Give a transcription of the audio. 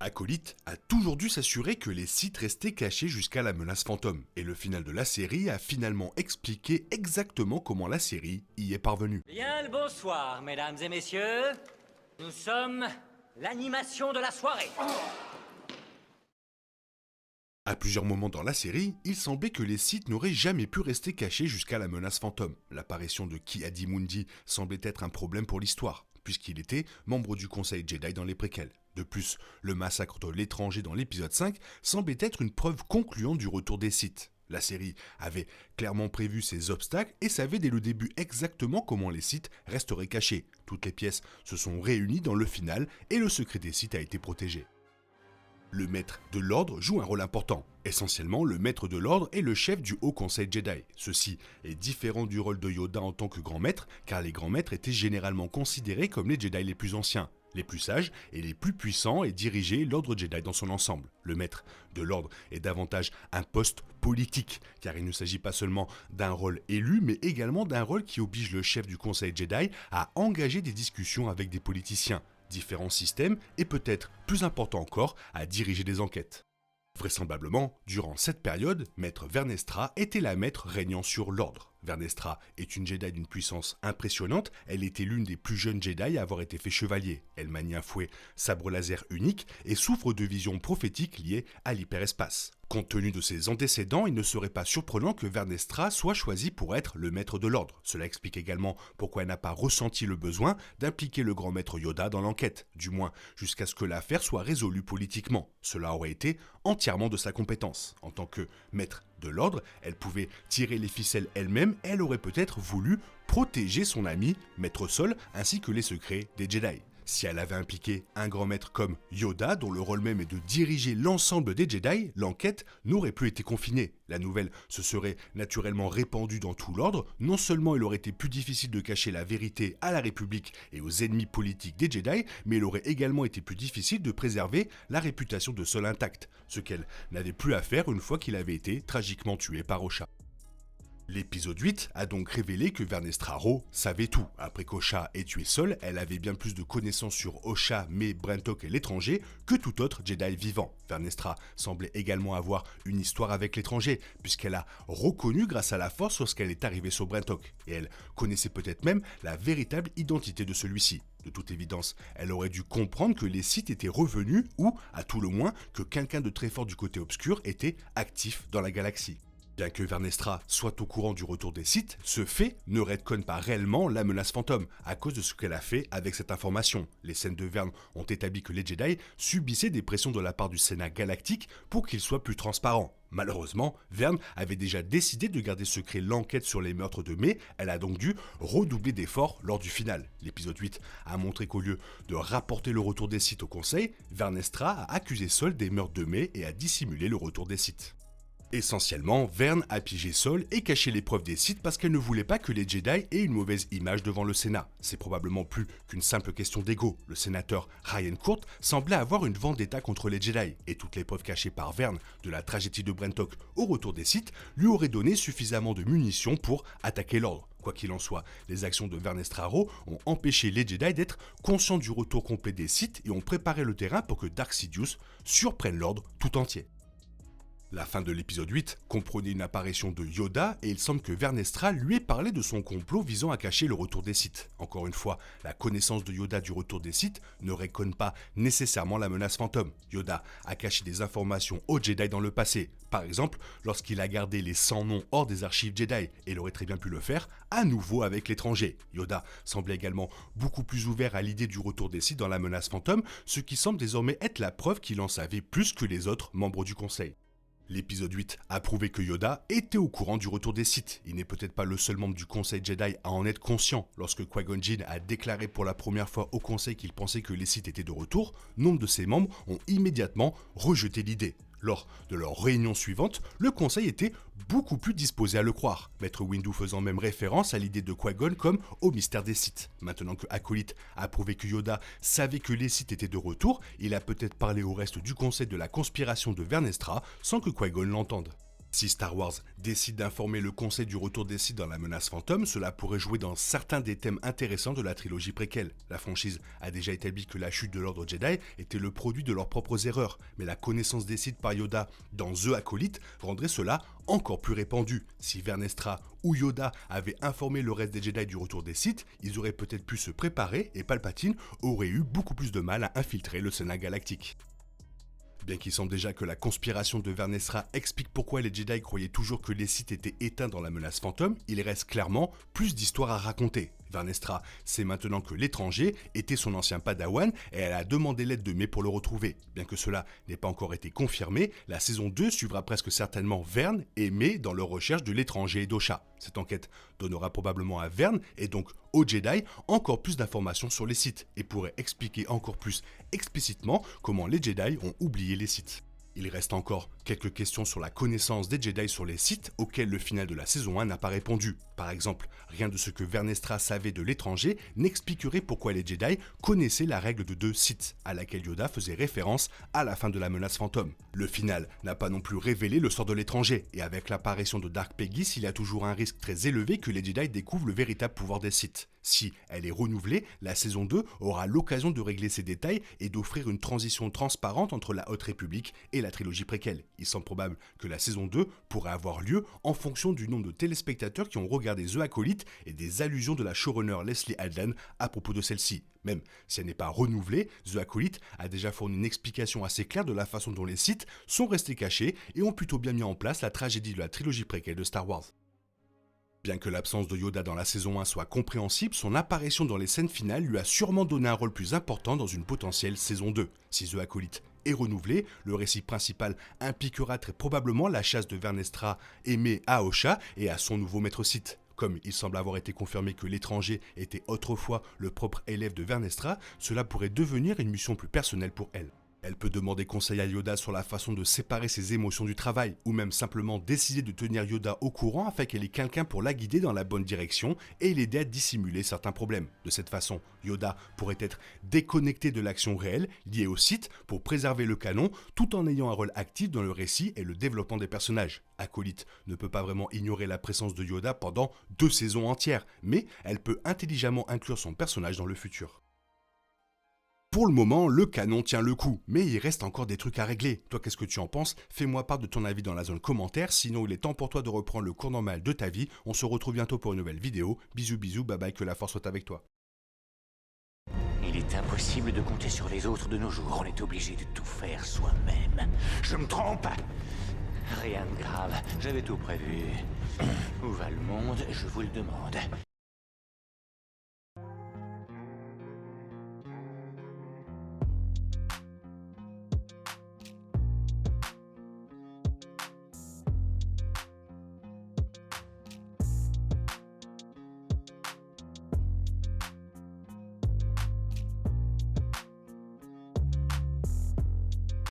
Acolyte a toujours dû s'assurer que les Sith restaient cachés jusqu'à la menace fantôme, et le final de la série a finalement expliqué exactement comment la série y est parvenue. Bien le bonsoir, mesdames et messieurs. Nous sommes l'animation de la soirée. À plusieurs moments dans la série, il semblait que les Sith n'auraient jamais pu rester cachés jusqu'à la menace fantôme. L'apparition de Ki-Adi-Mundi semblait être un problème pour l'histoire, puisqu'il était membre du Conseil Jedi dans les préquels. De plus, le massacre de l'étranger dans l'épisode 5 semblait être une preuve concluante du retour des Sith. La série avait clairement prévu ces obstacles et savait dès le début exactement comment les Sith resteraient cachés. Toutes les pièces se sont réunies dans le final et le secret des Sith a été protégé. Le maître de l'ordre joue un rôle important. Essentiellement, le maître de l'ordre est le chef du Haut Conseil Jedi. Ceci est différent du rôle de Yoda en tant que grand maître, car les grands maîtres étaient généralement considérés comme les Jedi les plus anciens, les plus sages et les plus puissants et dirigeaient l'ordre Jedi dans son ensemble. Le maître de l'ordre est davantage un poste politique, car il ne s'agit pas seulement d'un rôle élu, mais également d'un rôle qui oblige le chef du Conseil Jedi à engager des discussions avec des politiciens, différents systèmes et peut-être, plus important encore, à diriger des enquêtes. Vraisemblablement, durant cette période, Maître Vernestra était la maître régnant sur l'ordre. Vernestra est une Jedi d'une puissance impressionnante, elle était l'une des plus jeunes Jedi à avoir été fait chevalier. Elle manie un fouet sabre laser unique et souffre de visions prophétiques liées à l'hyperespace. Compte tenu de ses antécédents, il ne serait pas surprenant que Vernestra soit choisi pour être le maître de l'ordre. Cela explique également pourquoi elle n'a pas ressenti le besoin d'impliquer le grand maître Yoda dans l'enquête, du moins jusqu'à ce que l'affaire soit résolue politiquement. Cela aurait été entièrement de sa compétence. En tant que maître de l'ordre, elle pouvait tirer les ficelles elle-même et elle aurait peut-être voulu protéger son ami, Maître Sol, ainsi que les secrets des Jedi. Si elle avait impliqué un grand maître comme Yoda, dont le rôle même est de diriger l'ensemble des Jedi, l'enquête n'aurait plus été confinée. La nouvelle se serait naturellement répandue dans tout l'ordre. Non seulement il aurait été plus difficile de cacher la vérité à la République et aux ennemis politiques des Jedi, mais il aurait également été plus difficile de préserver la réputation de Sol intacte, ce qu'elle n'avait plus à faire une fois qu'il avait été tragiquement tué par Osha. L'épisode 8 a donc révélé que Vernestra Rwoh savait tout. Après qu'Osha ait tué Sol, elle avait bien plus de connaissances sur Osha, May, Brentok et l'étranger que tout autre Jedi vivant. Vernestra semblait également avoir une histoire avec l'étranger, puisqu'elle a reconnu grâce à la force lorsqu'elle est arrivée sur Brentok. Et elle connaissait peut-être même la véritable identité de celui-ci. De toute évidence, elle aurait dû comprendre que les Sith étaient revenus ou, à tout le moins, que quelqu'un de très fort du côté obscur était actif dans la galaxie. Bien que Vernestra soit au courant du retour des Sith, ce fait ne retconne pas réellement la menace fantôme, à cause de ce qu'elle a fait avec cette information. Les scènes de Verne ont établi que les Jedi subissaient des pressions de la part du Sénat galactique pour qu'ils soient plus transparents. Malheureusement, Verne avait déjà décidé de garder secret l'enquête sur les meurtres de May, elle a donc dû redoubler d'efforts lors du final. L'épisode 8 a montré qu'au lieu de rapporter le retour des Sith au Conseil, Vernestra a accusé Sol des meurtres de May et a dissimulé le retour des Sith. Essentiellement, Verne a piégé Sol et caché les preuves des Sith parce qu'elle ne voulait pas que les Jedi aient une mauvaise image devant le Sénat. C'est probablement plus qu'une simple question d'ego. Le sénateur Ryan Court semblait avoir une vendetta contre les Jedi, et toutes les preuves cachées par Verne de la tragédie de Brentok au retour des Sith lui auraient donné suffisamment de munitions pour attaquer l'ordre. Quoi qu'il en soit, les actions de Vernestra Rwoh ont empêché les Jedi d'être conscients du retour complet des Sith et ont préparé le terrain pour que Dark Sidious surprenne l'ordre tout entier. La fin de l'épisode 8 comprenait une apparition de Yoda et il semble que Vernestra lui ait parlé de son complot visant à cacher le retour des Sith. Encore une fois, la connaissance de Yoda du retour des Sith ne reconnaît pas nécessairement la menace fantôme. Yoda a caché des informations aux Jedi dans le passé. Par exemple, lorsqu'il a gardé les 100 noms hors des archives Jedi, et il aurait très bien pu le faire à nouveau avec l'étranger. Yoda semblait également beaucoup plus ouvert à l'idée du retour des Sith dans la menace fantôme, ce qui semble désormais être la preuve qu'il en savait plus que les autres membres du Conseil. L'épisode 8 a prouvé que Yoda était au courant du retour des Sith. Il n'est peut-être pas le seul membre du Conseil Jedi à en être conscient. Lorsque Qui-Gon Jinn a déclaré pour la première fois au Conseil qu'il pensait que les Sith étaient de retour, nombre de ses membres ont immédiatement rejeté l'idée. Lors de leur réunion suivante, le Conseil était beaucoup plus disposé à le croire, Maître Windu faisant même référence à l'idée de Qui-Gon comme au mystère des Sith. Maintenant que Acolyte a prouvé que Yoda savait que les Sith étaient de retour, il a peut-être parlé au reste du Conseil de la conspiration de Vernestra sans que Qui-Gon l'entende. Si Star Wars décide d'informer le conseil du retour des Sith dans la menace fantôme, cela pourrait jouer dans certains des thèmes intéressants de la trilogie préquelle. La franchise a déjà établi que la chute de l'ordre Jedi était le produit de leurs propres erreurs, mais la connaissance des Sith par Yoda dans The Acolyte rendrait cela encore plus répandu. Si Vernestra ou Yoda avaient informé le reste des Jedi du retour des Sith, ils auraient peut-être pu se préparer et Palpatine aurait eu beaucoup plus de mal à infiltrer le Sénat galactique. Bien qu'il semble déjà que la conspiration de Vernestra explique pourquoi les Jedi croyaient toujours que les Sith étaient éteints dans la menace fantôme, il reste clairement plus d'histoires à raconter. Vernestra sait maintenant que l'étranger était son ancien padawan et elle a demandé l'aide de Mai pour le retrouver. Bien que cela n'ait pas encore été confirmé, la saison 2 suivra presque certainement Vern et Mai dans leur recherche de l'étranger et d'Osha. Cette enquête donnera probablement à Vern et donc aux Jedi encore plus d'informations sur les Sith et pourrait expliquer encore plus explicitement comment les Jedi ont oublié les Sith. Il reste encore quelques questions sur la connaissance des Jedi sur les Sith auxquelles le final de la saison 1 n'a pas répondu. Par exemple, rien de ce que Vernestra savait de l'étranger n'expliquerait pourquoi les Jedi connaissaient la règle de 2 Sith, à laquelle Yoda faisait référence à la fin de la menace fantôme. Le final n'a pas non plus révélé le sort de l'étranger, et avec l'apparition de Dark Plagueis, il y a toujours un risque très élevé que les Jedi découvrent le véritable pouvoir des Sith. Si elle est renouvelée, la saison 2 aura l'occasion de régler ces détails et d'offrir une transition transparente entre la Haute République et la trilogie préquelle. Il semble probable que la saison 2 pourrait avoir lieu en fonction du nombre de téléspectateurs qui ont regardé The Acolyte et des allusions de la showrunner Leslie Alden à propos de celle-ci. Même si elle n'est pas renouvelée, The Acolyte a déjà fourni une explication assez claire de la façon dont les Sith sont restés cachés et ont plutôt bien mis en place la tragédie de la trilogie préquelle de Star Wars. Bien que l'absence de Yoda dans la saison 1 soit compréhensible, son apparition dans les scènes finales lui a sûrement donné un rôle plus important dans une potentielle saison 2. Si The Acolyte est renouvelé, le récit principal impliquera très probablement la chasse de Vernestra et Mai à Osha et à son nouveau maître Sith. Comme il semble avoir été confirmé que l'étranger était autrefois le propre élève de Vernestra, cela pourrait devenir une mission plus personnelle pour elle. Elle peut demander conseil à Yoda sur la façon de séparer ses émotions du travail, ou même simplement décider de tenir Yoda au courant afin qu'elle ait quelqu'un pour la guider dans la bonne direction et l'aider à dissimuler certains problèmes. De cette façon, Yoda pourrait être déconnecté de l'action réelle liée au Sith pour préserver le canon tout en ayant un rôle actif dans le récit et le développement des personnages. Acolyte ne peut pas vraiment ignorer la présence de Yoda pendant 2 saisons entières, mais elle peut intelligemment inclure son personnage dans le futur. Pour le moment, le canon tient le coup, mais il reste encore des trucs à régler. Toi, qu'est-ce que tu en penses? Fais-moi part de ton avis dans la zone commentaire, sinon il est temps pour toi de reprendre le cours normal de ta vie. On se retrouve bientôt pour une nouvelle vidéo. Bisous bisous, bye bye, que la force soit avec toi. Il est impossible de compter sur les autres de nos jours, on est obligé de tout faire soi-même. Je me trompe? Rien de grave, j'avais tout prévu. Où va le monde, je vous le demande.